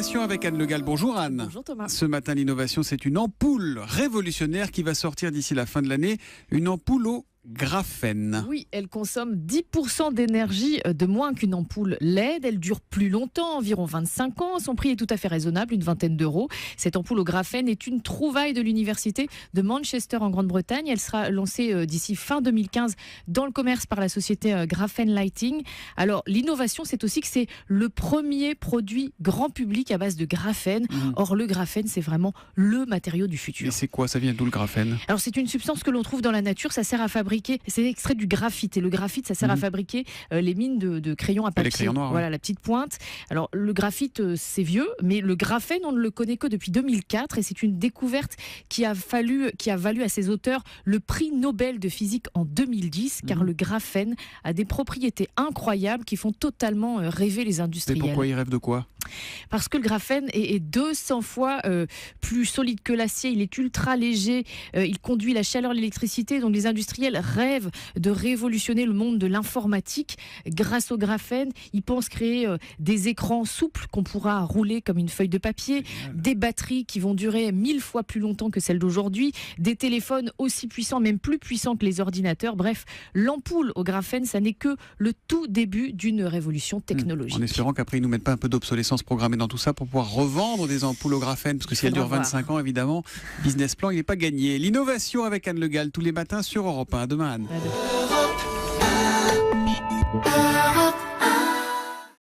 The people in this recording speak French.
L'innovation avec Anne Le Gall. Bonjour Anne. Bonjour Thomas. Ce matin, l'innovation, c'est une ampoule révolutionnaire qui va sortir d'ici la fin de l'année. Une ampoule au graphène. Oui, elle consomme 10% d'énergie de moins qu'une ampoule LED. Elle dure plus longtemps, environ 25 ans. Son prix est tout à fait raisonnable, une vingtaine d'euros. Cette ampoule au graphène est une trouvaille de l'université de Manchester en Grande-Bretagne. Elle sera lancée d'ici fin 2015 dans le commerce par la société Graphene Lighting. Alors, l'innovation, c'est aussi que c'est le premier produit grand public à base de graphène. Or, le graphène, c'est vraiment le matériau du futur. Mais c'est quoi? Ça vient d'où le graphène? Alors, c'est une substance que l'on trouve dans la nature. Ça sert à fabriquer, c'est extrait du graphite. Et le graphite, ça sert à fabriquer les mines de crayons à papier. Les crayons noirs, voilà, la petite pointe. Alors, le graphite, c'est vieux, mais le graphène, on ne le connaît que depuis 2004. Et c'est une découverte qui a valu à ses auteurs le prix Nobel de physique en 2010, car le graphène a des propriétés incroyables qui font totalement rêver les industriels. Mais pourquoi ils rêvent de quoi? Parce que le graphène est 200 fois plus solide que l'acier, il est ultra léger, il conduit la chaleur, l'électricité, donc les industriels rêvent de révolutionner le monde de l'informatique. Grâce au graphène, ils pensent créer des écrans souples qu'on pourra rouler comme une feuille de papier, des batteries qui vont durer 1000 fois plus longtemps que celles d'aujourd'hui, des téléphones aussi puissants, même plus puissants que les ordinateurs. Bref, l'ampoule au graphène, ça n'est que le tout début d'une révolution technologique. En espérant qu'après ils nous mettent pas un peu d'obsolescence programmée dans tout ça pour pouvoir revendre des ampoules au graphène, parce que si elles durent 25 ans, évidemment, business plan, il n'est pas gagné. L'innovation avec Anne Le Gall tous les matins sur Europe 1. À demain Anne. À demain.